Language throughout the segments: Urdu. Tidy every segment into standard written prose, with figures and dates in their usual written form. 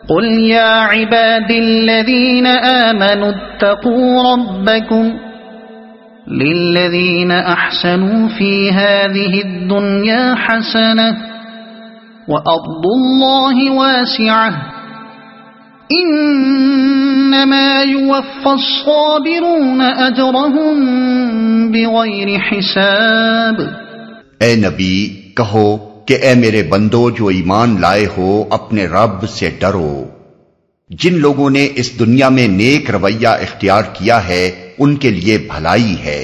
قل يا عبادي الذين آمنوا اتقوا ربكم للذين أحسنوا في هذه الدنيا حسنة وأرض الله واسعة إنما يوفى الصابرون أجرهم بغير حساب۔ اے نبی کہو کہ اے میرے بندو جو ایمان لائے ہو، اپنے رب سے ڈرو۔ جن لوگوں نے اس دنیا میں نیک رویہ اختیار کیا ہے ان کے لیے بھلائی ہے،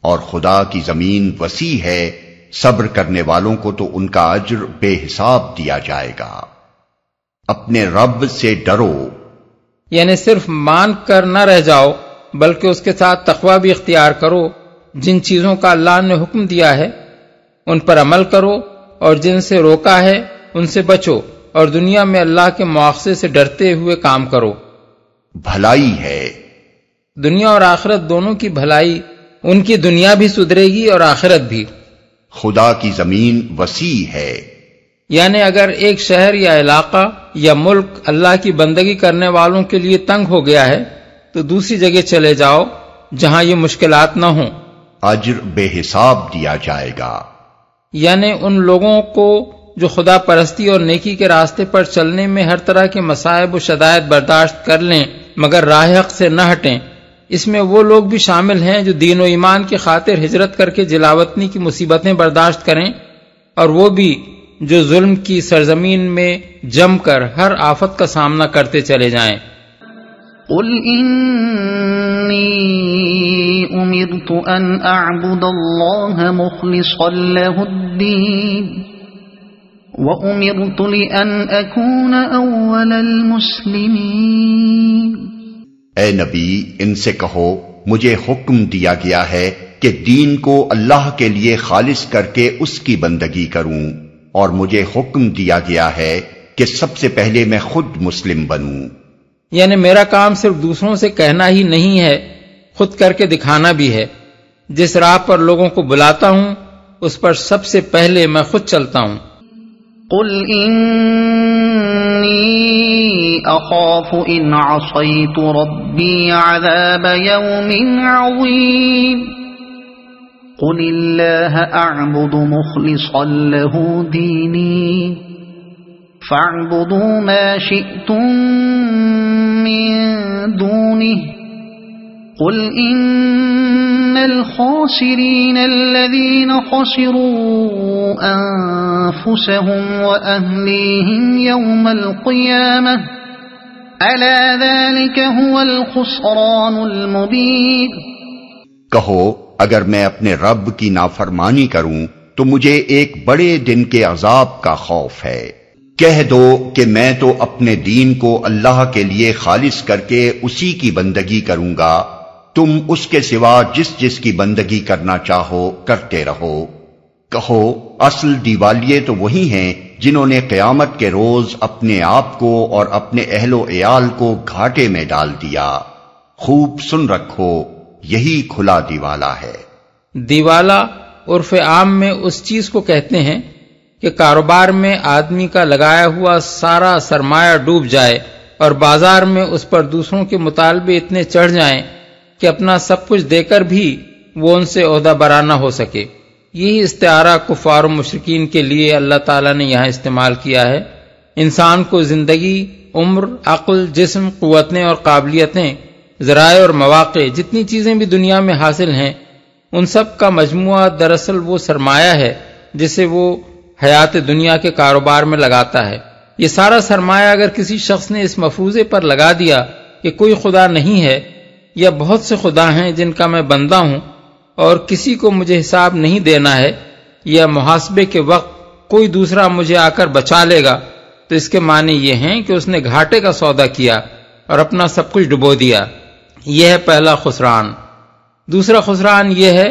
اور خدا کی زمین وسیع ہے، صبر کرنے والوں کو تو ان کا اجر بے حساب دیا جائے گا۔ اپنے رب سے ڈرو، یعنی صرف مان کر نہ رہ جاؤ بلکہ اس کے ساتھ تقوی بھی اختیار کرو۔ جن چیزوں کا اللہ نے حکم دیا ہے ان پر عمل کرو، اور جن سے روکا ہے ان سے بچو، اور دنیا میں اللہ کے مواخذے سے ڈرتے ہوئے کام کرو۔ بھلائی ہے، دنیا اور آخرت دونوں کی بھلائی، ان کی دنیا بھی سدھرے گی اور آخرت بھی۔ خدا کی زمین وسیع ہے، یعنی اگر ایک شہر یا علاقہ یا ملک اللہ کی بندگی کرنے والوں کے لیے تنگ ہو گیا ہے تو دوسری جگہ چلے جاؤ جہاں یہ مشکلات نہ ہوں، اجر بے حساب دیا جائے گا۔ یعنی ان لوگوں کو جو خدا پرستی اور نیکی کے راستے پر چلنے میں ہر طرح کے مصائب و شدائد برداشت کر لیں مگر راہ حق سے نہ ہٹیں۔ اس میں وہ لوگ بھی شامل ہیں جو دین و ایمان کی خاطر ہجرت کر کے جلاوطنی کی مصیبتیں برداشت کریں، اور وہ بھی جو ظلم کی سرزمین میں جم کر ہر آفت کا سامنا کرتے چلے جائیں۔ قل انی امرت ان اعبد اللہ مخلصا له الدین وامرت لان اکون اول المسلمین۔ اے نبی ان سے کہو مجھے حکم دیا گیا ہے کہ دین کو اللہ کے لیے خالص کر کے اس کی بندگی کروں، اور مجھے حکم دیا گیا ہے کہ سب سے پہلے میں خود مسلم بنوں۔ یعنی میرا کام صرف دوسروں سے کہنا ہی نہیں ہے، خود کر کے دکھانا بھی ہے۔ جس راہ پر لوگوں کو بلاتا ہوں اس پر سب سے پہلے میں خود چلتا ہوں۔ قل انی اخاف ان عصیت ربی عذاب یوم عظیم۔ قل اللہ اعبد مخلصا له دینی فاعبدوا ما شئتم من دونه قل ان الخاسرین الذین خسروا انفسهم واہلیہم یوم القیامہ الا ذلک هو الخسران المبین۔ کہو اگر میں اپنے رب کی نافرمانی کروں تو مجھے ایک بڑے دن کے عذاب کا خوف ہے۔ کہہ دو کہ میں تو اپنے دین کو اللہ کے لیے خالص کر کے اسی کی بندگی کروں گا، تم اس کے سوا جس کی بندگی کرنا چاہو کرتے رہو۔ کہو اصل دیوالیے تو وہی ہیں جنہوں نے قیامت کے روز اپنے آپ کو اور اپنے اہل و عیال کو گھاٹے میں ڈال دیا۔ خوب سن رکھو یہی کھلا دیوالا ہے۔ دیوالا عرف عام میں اس چیز کو کہتے ہیں کہ کاروبار میں آدمی کا لگایا ہوا سارا سرمایہ ڈوب جائے اور بازار میں اس پر دوسروں کے مطالبے اتنے چڑھ جائیں کہ اپنا سب کچھ دے کر بھی وہ ان سے عہدہ برا نہ ہو سکے۔ یہی استعارہ کفار و مشرکین کے لیے اللہ تعالیٰ نے یہاں استعمال کیا ہے۔ انسان کو زندگی، عمر، عقل، جسم، قوتیں اور قابلیتیں، ذرائع اور مواقع، جتنی چیزیں بھی دنیا میں حاصل ہیں ان سب کا مجموعہ دراصل وہ سرمایہ ہے جسے وہ حیات دنیا کے کاروبار میں لگاتا ہے۔ یہ سارا سرمایہ اگر کسی شخص نے اس مفروضے پر لگا دیا کہ کوئی خدا نہیں ہے یا بہت سے خدا ہیں جن کا میں بندہ ہوں اور کسی کو مجھے حساب نہیں دینا ہے، یا محاسبے کے وقت کوئی دوسرا مجھے آ کر بچا لے گا، تو اس کے معنی یہ ہیں کہ اس نے گھاٹے کا سودا کیا اور اپنا سب کچھ ڈبو دیا۔ یہ ہے پہلا خسران۔ دوسرا خسران یہ ہے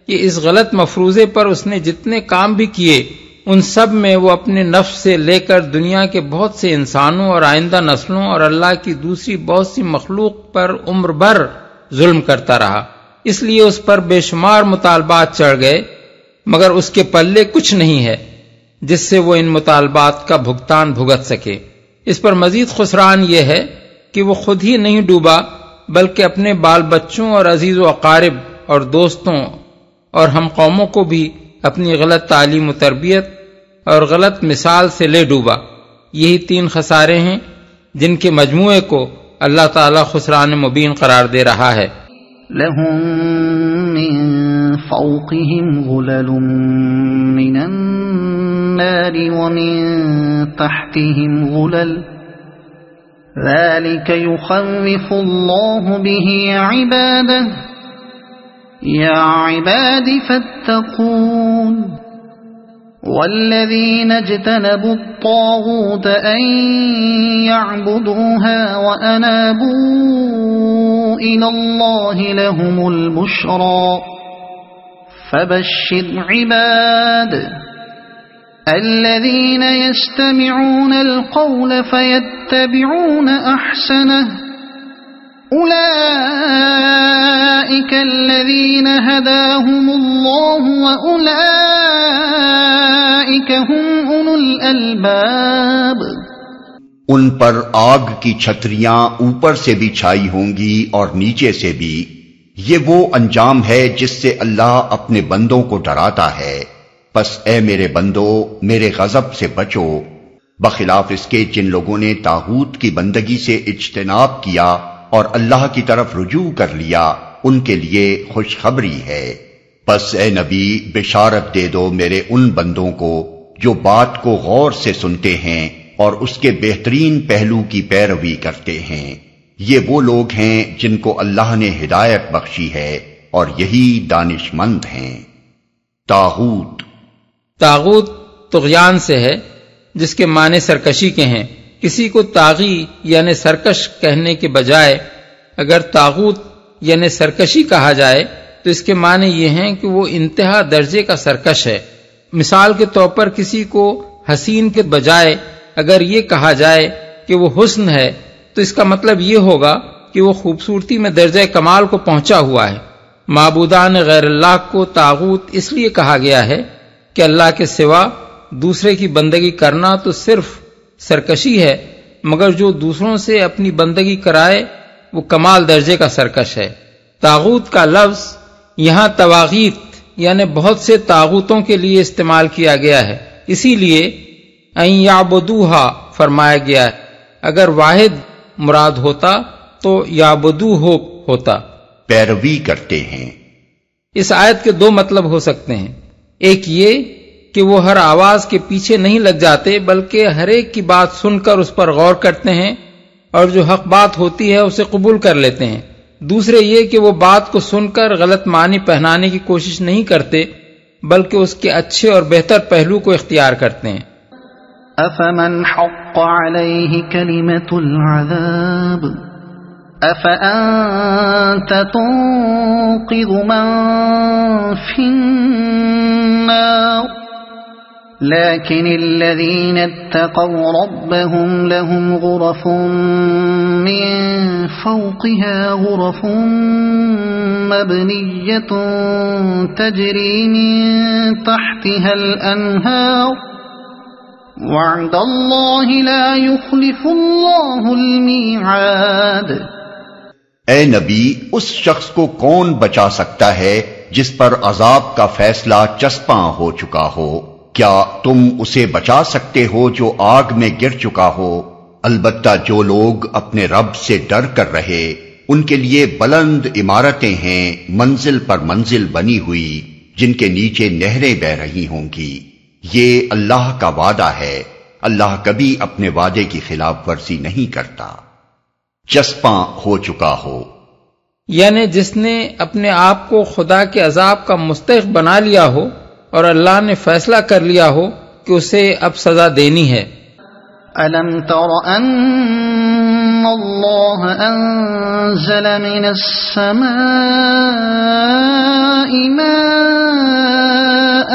کہ اس غلط مفروضے پر اس نے جتنے کام بھی کیے ان سب میں وہ اپنے نفس سے لے کر دنیا کے بہت سے انسانوں اور آئندہ نسلوں اور اللہ کی دوسری بہت سی مخلوق پر عمر بھر ظلم کرتا رہا۔ اس لیے اس پر بے شمار مطالبات چڑھ گئے، مگر اس کے پلے کچھ نہیں ہے جس سے وہ ان مطالبات کا بھگتان بھگت سکے۔ اس پر مزید خسران یہ ہے کہ وہ خود ہی نہیں ڈوبا بلکہ اپنے بال بچوں اور عزیز و اقارب اور دوستوں اور ہم قوموں کو بھی اپنی غلط تعلیم و تربیت اور غلط مثال سے لے ڈوبا۔ یہی 3 خسارے ہیں جن کے مجموعے کو اللہ تعالی خسران مبین قرار دے رہا ہے۔ لهم من فوقهم غلل من النار ومن تحتهم غلل ذلك يخوف الله به عباده يا عباد فاتقون والذين اجتنبوا الطاغوت أن يعبدوها وأنابوا إلى الله لهم البشرى فبشر عباد الذين يستمعون القول فيتبعون أحسنه أولئك الذين هداهم الله وأولئك هم أولو الألباب۔ ان پر آگ کی چھتریاں اوپر سے بھی چھائی ہوں گی اور نیچے سے بھی۔ یہ وہ انجام ہے جس سے اللہ اپنے بندوں کو ڈراتا ہے۔ پس اے میرے بندو میرے غضب سے بچو، بخلاف اس کے جن لوگوں نے طاغوت کی بندگی سے اجتناب کیا اور اللہ کی طرف رجوع کر لیا، ان کے لیے خوشخبری ہے۔ پس اے نبی بشارت دے دو میرے ان بندوں کو جو بات کو غور سے سنتے ہیں اور اس کے بہترین پہلو کی پیروی کرتے ہیں۔ یہ وہ لوگ ہیں جن کو اللہ نے ہدایت بخشی ہے اور یہی دانش مند ہیں۔ طاغوت طغیان سے ہے جس کے معنی سرکشی کے ہیں۔ کسی کو طاغی یعنی سرکش کہنے کے بجائے اگر طاغوت یعنی سرکشی کہا جائے تو اس کے معنی یہ ہیں کہ وہ انتہا درجے کا سرکش ہے۔ مثال کے طور پر کسی کو حسین کے بجائے اگر یہ کہا جائے کہ وہ حسن ہے تو اس کا مطلب یہ ہوگا کہ وہ خوبصورتی میں درجہ کمال کو پہنچا ہوا ہے۔ معبودان غیر اللہ کو طاغوت اس لیے کہا گیا ہے کہ اللہ کے سوا دوسرے کی بندگی کرنا تو صرف سرکشی ہے، مگر جو دوسروں سے اپنی بندگی کرائے وہ کمال درجے کا سرکش ہے۔ طاغوت کا لفظ یہاں تواغیت یعنی بہت سے طاغوتوں کے لیے استعمال کیا گیا ہے، اسی لیے ان یعبدوہا فرمایا گیا ہے۔ اگر واحد مراد ہوتا تو یعبدوہ ہوتا، پیروی کرتے ہیں۔ اس آیت کے 2 مطلب ہو سکتے ہیں، ایک یہ کہ وہ ہر آواز کے پیچھے نہیں لگ جاتے بلکہ ہر ایک کی بات سن کر اس پر غور کرتے ہیں اور جو حق بات ہوتی ہے اسے قبول کر لیتے ہیں۔ دوسرے یہ کہ وہ بات کو سن کر غلط معنی پہنانے کی کوشش نہیں کرتے بلکہ اس کے اچھے اور بہتر پہلو کو اختیار کرتے ہیں۔ افمن حق علیہ کلمۃ العذاب افانت تنقذ من فی النار لكن الذين اتقوا ربهم لهم غرف من فوقها غرف مبنية تجري من تحتها الأنهار وعد الله لا يخلف الله الميعاد۔ اے نبی اس شخص کو کون بچا سکتا ہے جس پر عذاب کا فیصلہ چسپاں ہو چکا ہو؟ کیا تم اسے بچا سکتے ہو جو آگ میں گر چکا ہو؟ البتہ جو لوگ اپنے رب سے ڈر کر رہے ان کے لیے بلند عمارتیں ہیں منزل پر منزل بنی ہوئی جن کے نیچے نہریں بہ رہی ہوں گی۔ یہ اللہ کا وعدہ ہے، اللہ کبھی اپنے وعدے کی خلاف ورزی نہیں کرتا۔ چسپاں ہو چکا ہو یعنی جس نے اپنے آپ کو خدا کے عذاب کا مستحق بنا لیا ہو اور اللہ نے فیصلہ کر لیا ہو کہ اسے اب سزا دینی ہے۔ أَلَمْ تَرَ أَنَّ اللَّهَ أَنزَلَ مِنَ السَّمَاءِ مَاءً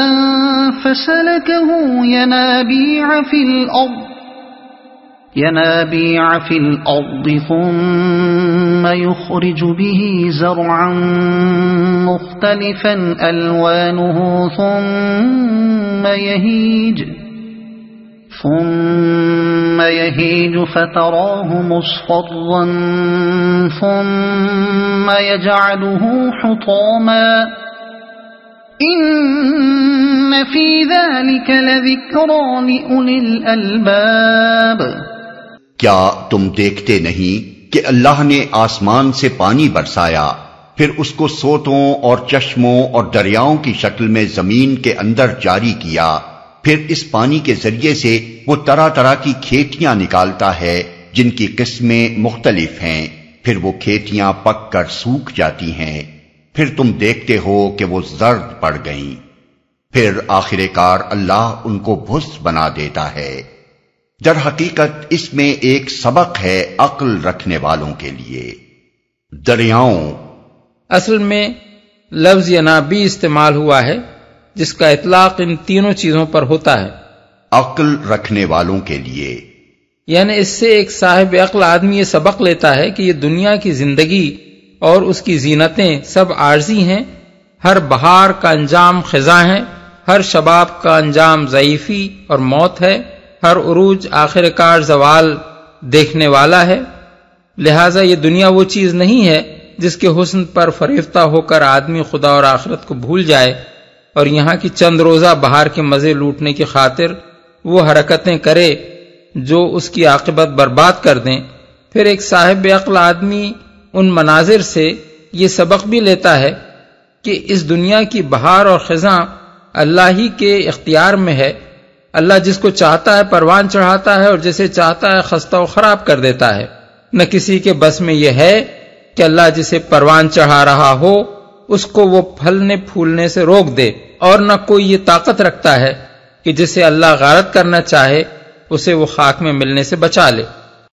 فَسَلَكَهُ يَنَابِيعَ فِي الْأَرْضِ ثُمَّ يُخْرِجُ بِهِ زَرْعًا مُخْتَلِفًا أَلْوَانُهُ ثُمَّ يهيج فتراه مصفرا ثم يجعله حطاما إن في ذلك لذكرى لأولي الألباب۔ کیا تم دیکھتے نہیں کہ اللہ نے آسمان سے پانی برسایا، پھر اس کو سوتوں اور چشموں اور دریاؤں کی شکل میں زمین کے اندر جاری کیا، پھر اس پانی کے ذریعے سے وہ طرح طرح کی کھیتیاں نکالتا ہے جن کی قسمیں مختلف ہیں، پھر وہ کھیتیاں پک کر سوکھ جاتی ہیں، پھر تم دیکھتے ہو کہ وہ زرد پڑ گئیں، پھر آخر کار اللہ ان کو بھس بنا دیتا ہے۔ در حقیقت اس میں ایک سبق ہے عقل رکھنے والوں کے لیے۔ دریاؤں اصل میں لفظ ینابیع استعمال ہوا ہے جس کا اطلاق ان تینوں چیزوں پر ہوتا ہے۔ عقل رکھنے والوں کے لیے، یعنی اس سے ایک صاحب عقل آدمی یہ سبق لیتا ہے کہ یہ دنیا کی زندگی اور اس کی زینتیں سب عارضی ہیں، ہر بہار کا انجام خزاں ہے، ہر شباب کا انجام ضعیفی اور موت ہے، ہر عروج آخر کار زوال دیکھنے والا ہے، لہذا یہ دنیا وہ چیز نہیں ہے جس کے حسن پر فریفتہ ہو کر آدمی خدا اور آخرت کو بھول جائے اور یہاں کی چند روزہ بہار کے مزے لوٹنے کی خاطر وہ حرکتیں کرے جو اس کی عاقبت برباد کر دیں۔ پھر ایک صاحب عقل آدمی ان مناظر سے یہ سبق بھی لیتا ہے کہ اس دنیا کی بہار اور خزاں اللہ ہی کے اختیار میں ہے، اللہ جس کو چاہتا ہے پروان چڑھاتا ہے اور جسے چاہتا ہے خستہ و خراب کر دیتا ہے، نہ کسی کے بس میں یہ ہے کہ اللہ جسے پروان چڑھا رہا ہو اس کو وہ پھلنے پھولنے سے روک دے، اور نہ کوئی یہ طاقت رکھتا ہے کہ جسے اللہ غارت کرنا چاہے اسے وہ خاک میں ملنے سے بچا لے۔